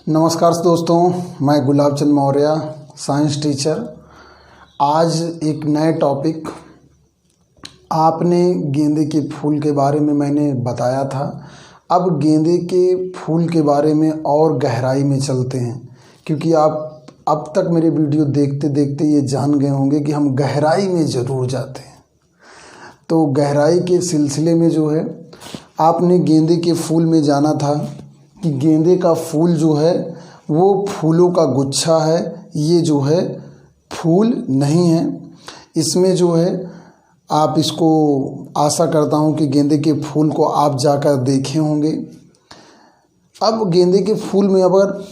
नमस्कार दोस्तों, मैं गुलाब चंद मौर्य, साइंस टीचर। आज एक नए टॉपिक, आपने गेंदे के फूल के बारे में मैंने बताया था। अब गेंदे के फूल के बारे में और गहराई में चलते हैं, क्योंकि आप अब तक मेरे वीडियो देखते देखते ये जान गए होंगे कि हम गहराई में ज़रूर जाते हैं। तो गहराई के सिलसिले में जो है, आपने गेंदे के फूल में जाना था कि गेंदे का फूल जो है वो फूलों का गुच्छा है। ये जो है फूल नहीं है। इसमें जो है आप इसको, आशा करता हूँ कि गेंदे के फूल को आप जाकर देखे होंगे। अब गेंदे के फूल में अगर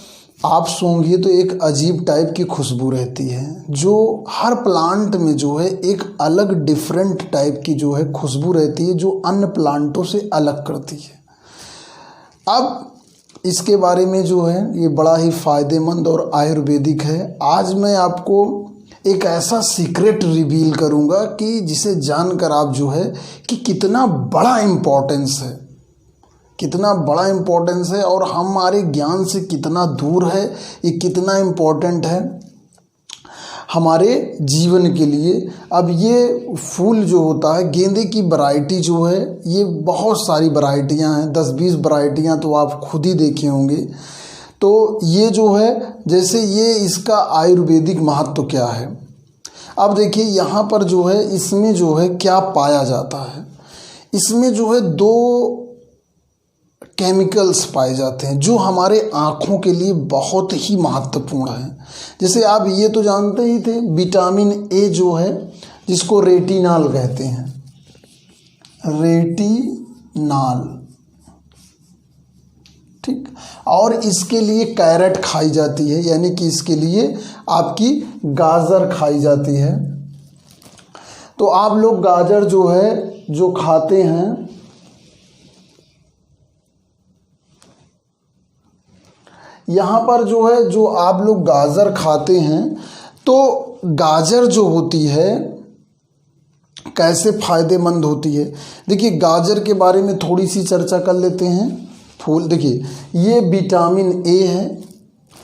आप सूंघिए तो एक अजीब टाइप की खुशबू रहती है, जो हर प्लांट में जो है एक अलग डिफरेंट टाइप की जो है खुशबू रहती है, जो अन्य प्लांटों से अलग करती है। अब इसके बारे में जो है ये बड़ा ही फ़ायदेमंद और आयुर्वेदिक है। आज मैं आपको एक ऐसा सीक्रेट रिवील करूंगा कि जिसे जानकर आप जो है कि कितना बड़ा इम्पोर्टेंस है, कितना बड़ा इम्पोर्टेंस है और हमारे ज्ञान से कितना दूर है, ये कितना इम्पोर्टेंट है हमारे जीवन के लिए। अब ये फूल जो होता है, गेंदे की वैरायटी जो है, ये बहुत सारी वैरायटियां हैं, 10-20 वैरायटियां तो आप खुद ही देखे होंगे। तो ये जो है, जैसे ये इसका आयुर्वेदिक महत्व क्या है। अब देखिए यहाँ पर जो है, इसमें जो है क्या पाया जाता है। इसमें जो है 2 केमिकल्स पाए जाते हैं जो हमारे आँखों के लिए बहुत ही महत्वपूर्ण है। जैसे आप ये तो जानते ही थे, विटामिन ए जो है, जिसको रेटिनॉल कहते हैं, रेटिनॉल, ठीक। और इसके लिए कैरेट खाई जाती है, यानी कि इसके लिए आपकी गाजर खाई जाती है। तो आप लोग गाजर जो है जो खाते हैं, यहाँ पर जो है जो आप लोग गाजर खाते हैं, तो गाजर जो होती है कैसे फ़ायदेमंद होती है। देखिए गाजर के बारे में थोड़ी सी चर्चा कर लेते हैं। फूल देखिए, ये विटामिन ए है।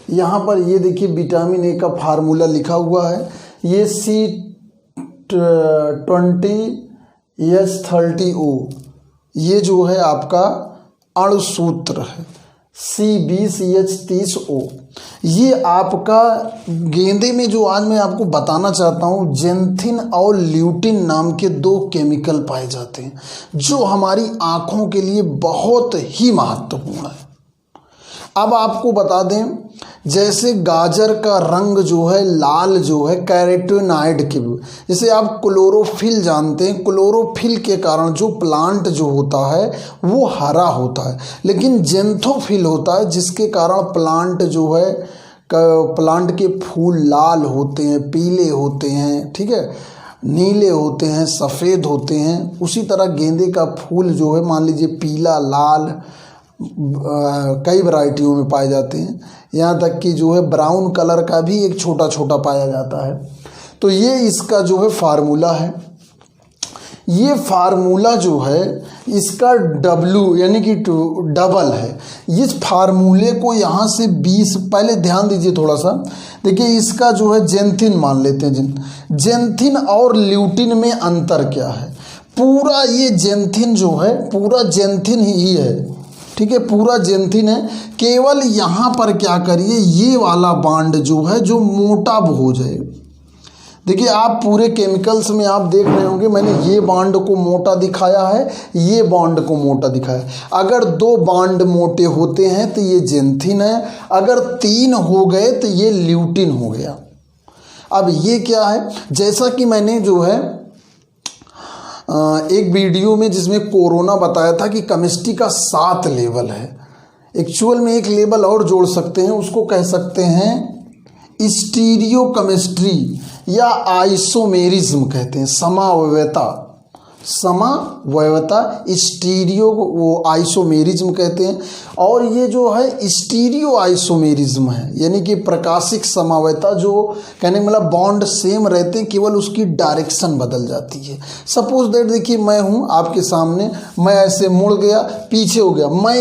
यहाँ पर ये देखिए विटामिन ए का फार्मूला लिखा हुआ है, ये C20H30O, ये जो है आपका अणुसूत्र है, C20H30O। ये आपका गेंदे में जो आज मैं आपको बताना चाहता हूँ, जेंथिन और ल्यूटिन नाम के 2 केमिकल पाए जाते हैं, जो हमारी आँखों के लिए बहुत ही महत्वपूर्ण है। अब आपको बता दें, जैसे गाजर का रंग जो है लाल जो है कैरोटीनॉइड के, जैसे आप क्लोरोफिल जानते हैं, क्लोरोफिल के कारण जो प्लांट जो होता है वो हरा होता है, लेकिन जेंथोफिल होता है जिसके कारण प्लांट जो है, प्लांट के फूल लाल होते हैं, पीले होते हैं, ठीक है, नीले होते हैं, सफ़ेद होते हैं। उसी तरह गेंदे का फूल जो है, मान लीजिए पीला, लाल, कई वैरायटियों में पाए जाते हैं। यहाँ तक कि जो है ब्राउन कलर का भी एक छोटा छोटा पाया जाता है। तो ये इसका जो है फार्मूला है। ये फार्मूला जो है इसका W यानी कि डबल है। इस फार्मूले को यहाँ से 20, पहले ध्यान दीजिए थोड़ा सा, देखिए इसका जो है जेंथिन मान लेते हैं, जेंथिन और ल्यूटिन में अंतर क्या है। पूरा ये जेंथिन जो है, पूरा जेंथिन ही है, ठीक है, पूरा जेंथिन है। केवल यहाँ पर क्या करिए, ये वाला बांड जो है जो मोटा हो जाए। देखिए आप पूरे केमिकल्स में आप देख रहे होंगे, मैंने ये बांड को मोटा दिखाया है, ये बांड को मोटा दिखाया है। अगर 2 बांड मोटे होते हैं तो ये जेंथिन है, अगर 3 हो गए तो ये ल्यूटिन हो गया। अब ये क्या है, जैसा कि मैंने जो है एक वीडियो में जिसमें कोरोना बताया था कि केमिस्ट्री का 7 लेवल है। एक्चुअल में एक लेवल और जोड़ सकते हैं, उसको कह सकते हैं स्टीरियो केमिस्ट्री या आइसोमेरिज्म कहते हैं, समावयवता, समावयवता, स्टीरियो वो आइसोमेरिज्म कहते हैं, और ये जो है स्टीरियो आइसोमेरिज्म है, यानी कि प्रकाशिक समावयता, जो कहने का मतलब बॉन्ड सेम रहते हैं, केवल उसकी डायरेक्शन बदल जाती है। सपोज दैट देखिए मैं हूँ आपके सामने, मैं ऐसे मुड़ गया, पीछे हो गया, मैं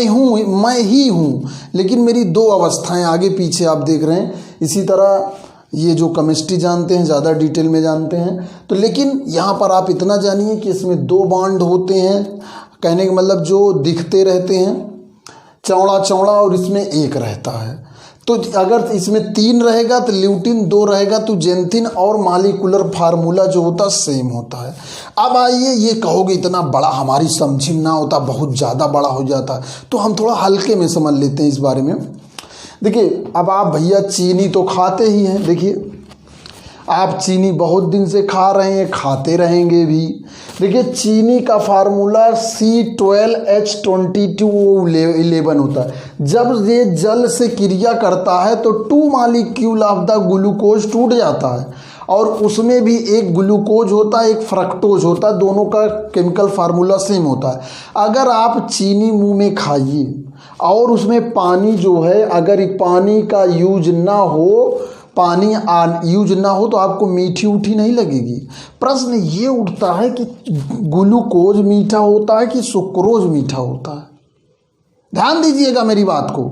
ही हूँ, लेकिन मेरी दो अवस्थाएं आगे पीछे आप देख रहे हैं। इसी तरह ये जो केमिस्ट्री जानते हैं ज़्यादा डिटेल में जानते हैं, तो लेकिन यहाँ पर आप इतना जानिए कि इसमें दो बॉन्ड होते हैं, कहने का मतलब जो दिखते रहते हैं चौड़ा चौड़ा, और इसमें एक रहता है। तो अगर इसमें 3 रहेगा तो ल्यूटिन, 2 रहेगा तो जेंथिन, और मालिकुलर फार्मूला जो होता सेम होता है। अब आइए, ये कहोगे इतना बड़ा हमारी समझ में ना होता, बहुत ज़्यादा बड़ा हो जाता, तो हम थोड़ा हल्के में समझ लेते हैं इस बारे में। देखिए अब आप भैया चीनी तो खाते ही हैं, देखिए आप चीनी बहुत दिन से खा रहे हैं, खाते रहेंगे भी। देखिए चीनी का फार्मूला C12H22O11 होता है। जब ये जल से क्रिया करता है तो 2 मॉलिक्यूल ऑफ द ग्लूकोज टूट जाता है, और उसमें भी एक ग्लूकोज होता है, एक फ्रक्टोज होता है, दोनों का केमिकल फार्मूला सेम होता है। अगर आप चीनी मुंह में खाइए और उसमें पानी जो है, अगर पानी का यूज ना हो, पानी यूज ना हो, तो आपको मीठी उठी नहीं लगेगी। प्रश्न ये उठता है कि ग्लूकोज मीठा होता है कि सुक्रोज मीठा होता है? ध्यान दीजिएगा मेरी बात को,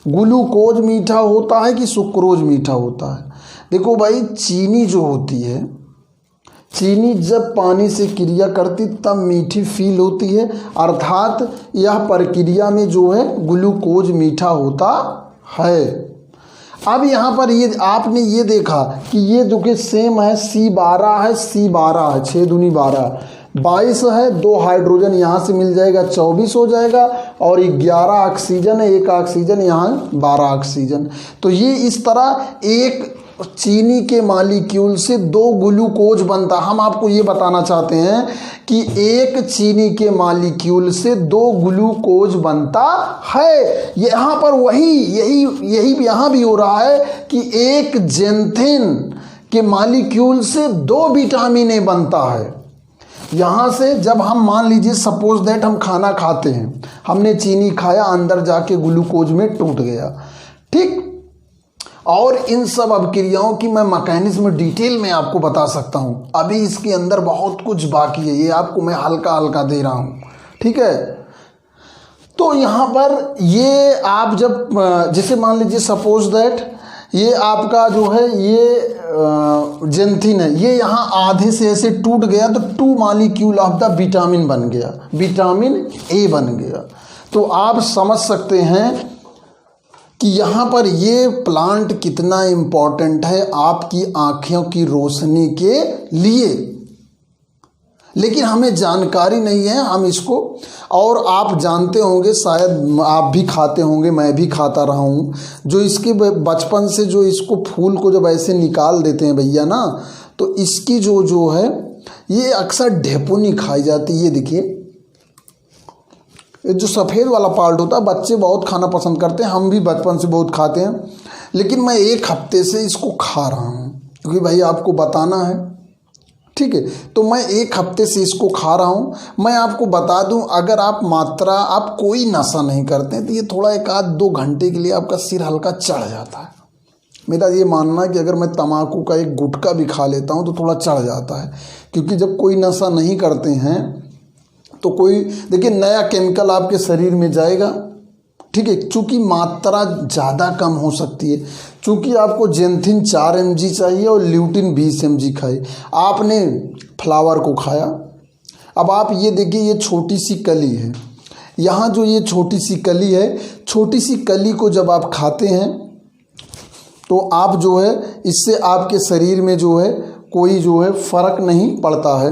ग्लूकोज मीठा होता है कि सुक्रोज मीठा होता है? देखो भाई, चीनी जो होती है, चीनी जब पानी से क्रिया करती तब मीठी फील होती है, अर्थात यह प्रक्रिया में जो है ग्लूकोज मीठा होता है। अब यहाँ पर ये आपने ये देखा कि ये जो कि सेम है, C12 है, C12 है, 6 दूनी 12, 22 है, 2 हाइड्रोजन यहाँ से मिल जाएगा, 24 हो जाएगा, और 11 ऑक्सीजन है, 1 ऑक्सीजन, यहाँ 12 ऑक्सीजन। तो ये इस तरह एक चीनी के मॉलिक्यूल से 2 ग्लूकोज बनता। हम आपको ये बताना चाहते हैं कि एक चीनी के मॉलिक्यूल से 2 ग्लूकोज बनता है। यहाँ पर यही यहाँ भी हो रहा है कि एक जेंथिन के मॉलिक्यूल से 2 विटामिन ए बनता है। यहाँ से जब हम मान लीजिए सपोज दैट हम खाना खाते हैं, हमने चीनी खाया, अंदर जाके ग्लूकोज में टूट गया, ठीक। और इन सब अभिक्रियाओं की मैं मैकेनिज्म डिटेल में आपको बता सकता हूँ, अभी इसके अंदर बहुत कुछ बाकी है, ये आपको मैं हल्का हल्का दे रहा हूँ, ठीक है। तो यहाँ पर ये आप जब जैसे मान लीजिए सपोज दैट ये आपका जो है ये जेंथिन है, ये यहाँ आधे से ऐसे टूट गया तो 2 मॉलिक्यूल ऑफ द विटामिन बन गया, विटामिन ए बन गया। तो आप समझ सकते हैं कि यहाँ पर ये प्लांट कितना इम्पोर्टेंट है आपकी आँखों की रोशनी के लिए, लेकिन हमें जानकारी नहीं है हम इसको। और आप जानते होंगे, शायद आप भी खाते होंगे, मैं भी खाता रहा हूँ, जो इसके बचपन से जो इसको फूल को जब ऐसे निकाल देते हैं भैया ना, तो इसकी जो है ये अक्सर ढेपुनी खाई जाती है। ये देखिए, ये जो सफ़ेद वाला पार्ट होता है बच्चे बहुत खाना पसंद करते हैं, हम भी बचपन से बहुत खाते हैं, लेकिन मैं 1 हफ्ते से इसको खा रहा हूँ क्योंकि भाई आपको बताना है, ठीक है। तो मैं 1 हफ्ते से इसको खा रहा हूँ। मैं आपको बता दूँ, अगर आप आप कोई नशा नहीं करते हैं तो ये थोड़ा 1-2 घंटे के लिए आपका सिर हल्का चढ़ जाता है। मेरा ये मानना है कि अगर मैं तम्बाकू का एक गुटखा भी खा लेता हूँ तो थोड़ा चढ़ जाता है, क्योंकि जब कोई नशा नहीं करते हैं तो कोई देखिए नया केमिकल आपके शरीर में जाएगा, ठीक है। चूँकि मात्रा ज़्यादा कम हो सकती है, चूँकि आपको जेंथिन 4 mg चाहिए और ल्यूटिन 20 mg खाए। आपने फ्लावर को खाया, अब आप ये देखिए ये छोटी सी कली है, यहाँ जो ये छोटी सी कली है, छोटी सी कली को जब आप खाते हैं तो आप जो है इससे आपके शरीर में जो है कोई जो है फ़र्क नहीं पड़ता है।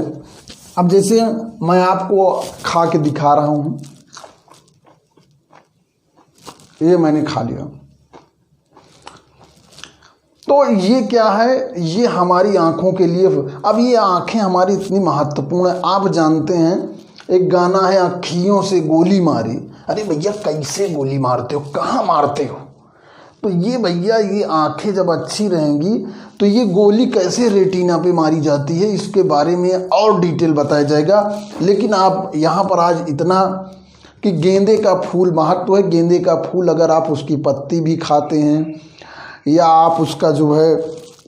अब जैसे मैं आपको खा के दिखा रहा हूँ, ये मैंने खा लिया, तो ये क्या है, ये हमारी आँखों के लिए। अब ये आँखें हमारी इतनी महत्वपूर्ण है। आप जानते हैं एक गाना है, अखियों से गोली मारी। अरे भैया कैसे गोली मारते हो, कहाँ मारते हो? तो ये भैया ये आंखें जब अच्छी रहेंगी तो ये गोली कैसे रेटिना पे मारी जाती है इसके बारे में और डिटेल बताया जाएगा। लेकिन आप यहाँ पर आज इतना कि गेंदे का फूल महत्व है। गेंदे का फूल अगर आप उसकी पत्ती भी खाते हैं या आप उसका जो है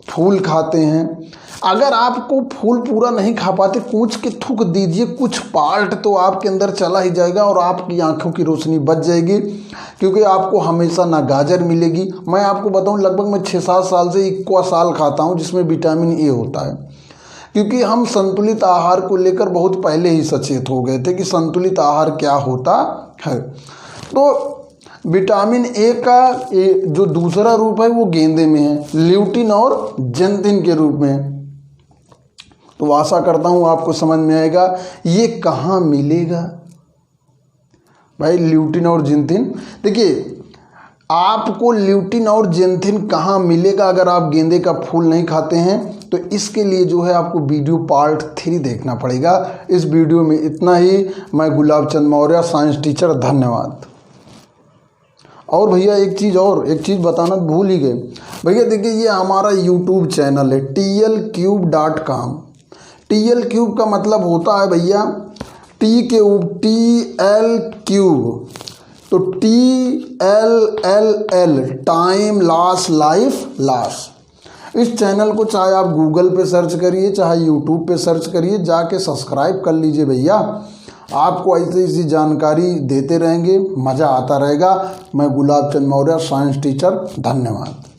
फूल खाते हैं, अगर आपको फूल पूरा नहीं खा पाते कूच के थूक दीजिए कुछ पार्ट, तो आपके अंदर चला ही जाएगा और आपकी आंखों की रोशनी बच जाएगी। क्योंकि आपको हमेशा ना गाजर मिलेगी। मैं आपको बताऊं लगभग मैं 6-7 साल से इक्वा साल खाता हूं जिसमें विटामिन ए होता है। क्योंकि हम संतुलित आहार को लेकर बहुत पहले ही सचेत हो गए थे कि संतुलित आहार क्या होता है। तो विटामिन ए का जो दूसरा रूप है वो गेंदे में है, ल्यूटिन और जेंथिन के रूप में। तो आशा करता हूँ आपको समझ में आएगा ये कहाँ मिलेगा भाई, ल्यूटिन और जेंथिन। देखिए आपको ल्यूटिन और जेंथिन कहाँ मिलेगा अगर आप गेंदे का फूल नहीं खाते हैं, तो इसके लिए जो है आपको वीडियो पार्ट 3 देखना पड़ेगा। इस वीडियो में इतना ही। मैं गुलाब चंद मौर्य, साइंस टीचर, धन्यवाद। और भैया एक चीज़ बताना भूल ही गए भैया, देखिए ये हमारा यूट्यूब चैनल है tlcube.com। tlcube का मतलब होता है भैया TL क्यूब, तो TLLL time loss life loss. इस चैनल को चाहे आप गूगल पे सर्च करिए चाहे यूट्यूब पे सर्च करिए, जाके सब्सक्राइब कर लीजिए भैया। आपको ऐसी जानकारी देते रहेंगे, मज़ा आता रहेगा। मैं गुलाब चंद मौर्य, साइंस टीचर, धन्यवाद।